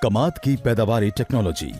कमाद की पैदावारी टेक्नोलॉजी।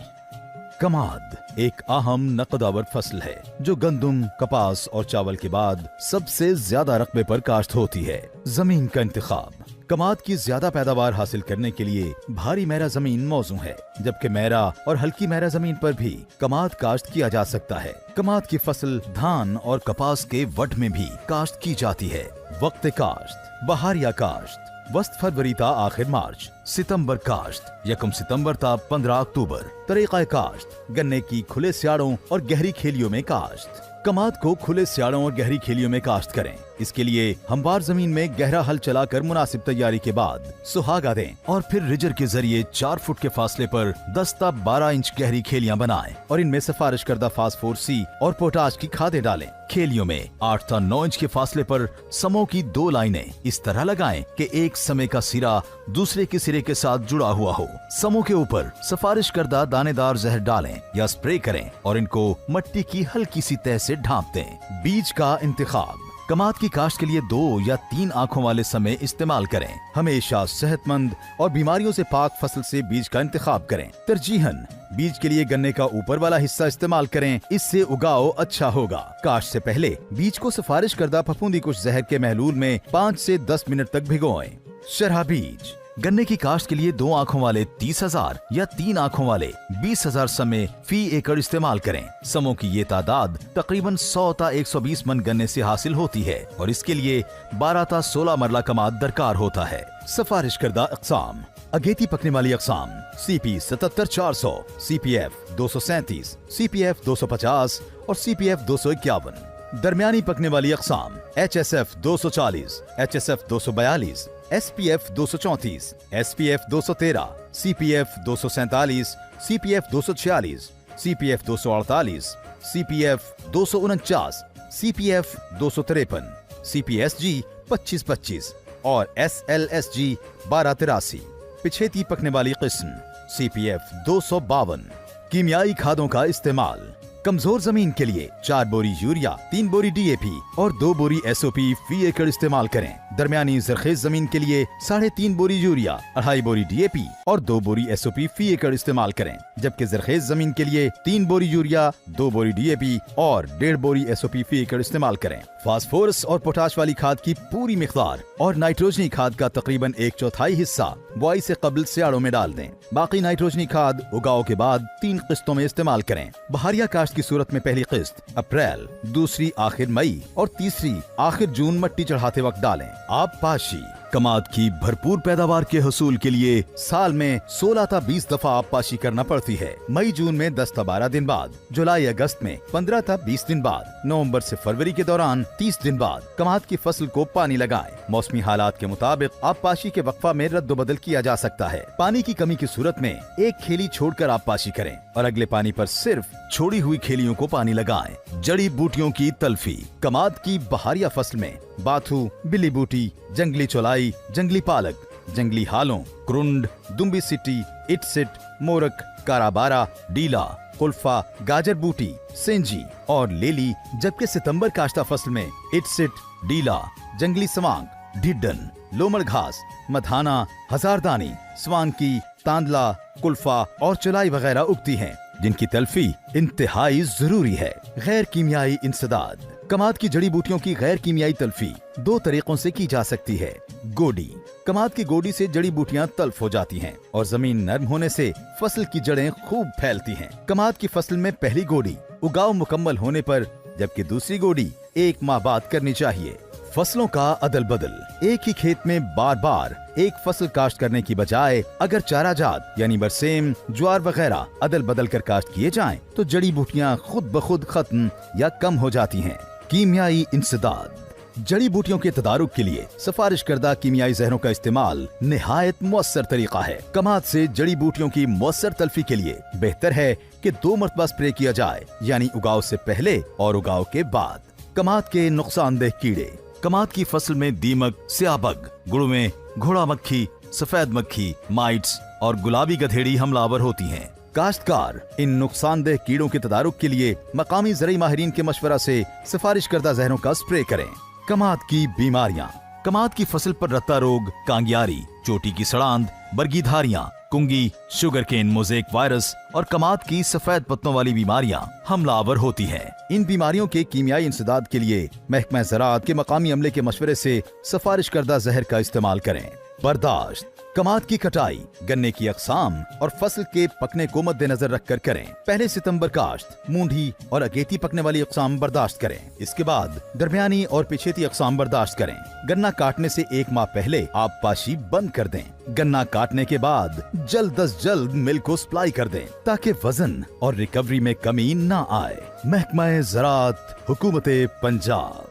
कमाद एक अहम नकदावर फसल है जो गंदम, कपास और चावल के बाद सबसे ज्यादा रकबे पर काश्त होती है। जमीन का इंतखाब। कमाद की ज्यादा पैदावार हासिल करने के लिए भारी मैरा जमीन मौजू है, जबकि मैरा और हल्की मैरा जमीन पर भी कमाद काश्त किया जा सकता है। कमाद की फसल धान और कपास के वट में भी काश्त की जाती है। वक्त काश्त। बहारिया काश्त वस्त फरवरी ता आखिर मार्च। सितंबर काश्त यकम सितंबर ता 15 अक्टूबर। तरीका काश्त गन्ने की खुले स्याड़ों और गहरी खेलियों में काश्त। कमाद को खुले स्याड़ों और गहरी खेलियों में काश्त करें। इसके लिए हमवार जमीन में गहरा हल चलाकर मुनासिब तैयारी के बाद सुहागा दें और फिर रिजर के जरिए 4 फुट के फासले पर 10 ता 12 इंच गहरी खेलियां बनाएं और इनमें सिफारिश करदा फास्फोरस सी और पोटाश की खादें डालें। खेलियों में 8 ता 9 इंच के फासले पर समों की 2 लाइनें इस तरह लगाएं कि एक समय का सिरा दूसरे के सिरे के साथ जुड़ा हुआ हो। समों के ऊपर सिफारिश करदा दानेदार जहर डालें या स्प्रे करें और इनको मिट्टी की हल्की सी तह से ढांप दें। बीज का इंतखाब। कमाद की काश्त के लिए 2 या 3 आंखों वाले समय इस्तेमाल करें। हमेशा सेहतमंद और बीमारियों से पाक फसल से बीज का इंतखाब करें। तरजीहन बीज के लिए गन्ने का ऊपर वाला हिस्सा इस्तेमाल करें, इससे उगाव अच्छा होगा। काश्त से पहले बीज को सिफारिश करदा फफूंदी कुछ जहर के महलूल में 5 से 10 मिनट तक भिगोएं। शरहा बीज। गन्ने की काश्त के लिए 2 आंखों वाले 30,000 या 3 आंखों वाले 20,000 समय फी एकड़ इस्तेमाल करें। समों की ये तादाद तकरीबन 100 ता 120 मन गन्ने से हासिल होती है और इसके लिए 12 ता 16 मरला कमाद दरकार होता है। सिफारिश करदा अक़साम। अगेती पकने वाली अक़साम CP 77-400, CPF 237, CPF 250 और CPF 251। दरमियानी पकने वाली अक़साम HSF 240, HSF 242, SPF 234, SPF 213, CPF 247, CPF 246, CPF 248, CPF 249, CPF 253, CPSG 2525 और SLSG 1283। पिछेती पकने वाली किस्म CPF 252। कीमियाई खादों का इस्तेमाल। कमजोर जमीन के लिए 4 बोरी यूरिया, 3 बोरी DAP और 2 बोरी SOP फी एकड़ इस्तेमाल करें। दरमियानी जरखेज जमीन के लिए 3.5 बोरी यूरिया, 2.5 बोरी DAP और 2 बोरी SOP फी एकड़ इस्तेमाल करें, जबकि जरखेज जमीन के लिए 3 बोरी यूरिया, 2 बोरी DAP और 1.5 बोरी SOP फी एकड़ इस्तेमाल करें। फास्फोरस और पोटाश वाली खाद की पूरी मिकदार और नाइट्रोजनी खाद का तकरीबन 1/4 हिस्सा बुआई से कबल स्याड़ों में डाल दें। बाकी नाइट्रोजनी खाद उगाव के बाद 3 किस्तों में इस्तेमाल करें। बहारिया काश्त की सूरत में पहली किस्त अप्रैल, दूसरी आखिर मई और तीसरी आखिर जून मट्टी चढ़ाते वक्त डालें। आप पाशी। कमाद की भरपूर पैदावार के हसूल के लिए साल में 16 ता 20 दफा आप पाशी करना पड़ती है। मई जून में 10 ता 12 दिन बाद, जुलाई अगस्त में 15 ता 20 दिन बाद, नवंबर से फरवरी के दौरान 30 दिन बाद कमाद की फसल को पानी लगाएं। मौसमी हालात के मुताबिक आप पाशी के वक्फा में रद्द-बदल किया जा सकता है। पानी की कमी की सूरत में एक खेली छोड़कर आप पाशी करें और अगले पानी पर सिर्फ छोड़ी हुई खेलियों को पानी लगाएं। जड़ी बूटियों की तल्फी। कमाद की बहारिया फसल में बाथू, बिल्ली बूटी, जंगली चौलाई, जंगली पालक, जंगली हालों, क्रुंड, दुम्बी सिटी, इटसिट, मोरक, काराबारा, डीला, कुल्फा, गाजर बूटी, सेंजी और लेली, जबकि सितंबर काश्ता फसल में इटसिट, डीला, जंगली सवांग, ढिड्डन, लोमड़ घास, मधाना, हजारदानी, स्वान की, तांदला, कुल्फा और चौलाई वगैरह उगती हैं, जिनकी तल्फी इंतहाई जरूरी है। गैर कीमियाई इंसदाद। कमाद की जड़ी बूटियों की गैर कीमियाई तल्फी 2 तरीकों से की जा सकती है। गोडी। कमाद की गोडी से जड़ी बूटियां तल्फ हो जाती हैं और जमीन नरम होने से फसल की जड़ें खूब फैलती हैं। कमाद की फसल में पहली गोडी उगाव मुकम्मल होने पर, जबकि दूसरी गोडी 1 माह बाद करनी चाहिए। फसलों का अदल बदल। एक ही खेत में बार बार एक फसल काश्त करने की बजाय अगर चारा जात यानी बरसेम, ज्वार वगैरह अदल बदल कर काश्त किए जाएं, तो जड़ी बूटियां खुद ब खुद खत्म या कम हो जाती हैं। कीमियाई इंसदाद। जड़ी बूटियों के तदारुक के लिए सिफारिश करदा कीमियाई जहरों का इस्तेमाल निहायत मुअस्सर तरीका है। कमाद से जड़ी बूटियों की मुअस्सर तल्फी के लिए बेहतर है कि 2 मरतबा स्प्रे किया जाए, यानी उगाव से पहले और उगाव के बाद। कमाद के नुकसानदेह कीड़े। कमाद की फसल में दीमक, स्याबग, गुड़मे, घोड़ा मक्खी, सफेद मक्खी, माइट्स और गुलाबी गधेड़ी हमलावर होती हैं। काश्तकार इन नुकसानदेह कीड़ों के तदारुक के लिए मकामी ज़राई माहिरीन के मशवरा से सिफारिश करदा जहरों का स्प्रे करें। कमाद की बीमारियां। कमाद की फसल पर रत्ता रोग, कांगियारी, चोटी की सड़ांध, बरगीधारियां, कुंगी, शुगर केन मोज़ेक वायरस और कमाद की सफेद पत्तों वाली बीमारियां हमलावर होती हैं। इन बीमारियों के कीमियाई इंसदाद के लिए महकमा ज़राअत के मकामी अमले के मशवरे से सिफारिश करदा जहर का इस्तेमाल करें। बर्दाश्त: कमाद की कटाई गन्ने की अकसाम और फसल के पकने को मद्देनजर रखकर करें। पहले सितंबर काश्त मूंढी और अगेती पकने वाली अकसाम बर्दाश्त करें। इसके बाद दरमियानी और पिछेती अकसाम बर्दाश्त करें। गन्ना काटने से 1 माह पहले आप पाशी बंद कर दें। गन्ना काटने के बाद जल्द अज जल्द मिल को सप्लाई कर दें ताकि वजन और रिकवरी में कमी न आए। महकमा ज़राअत, हुकूमत पंजाब।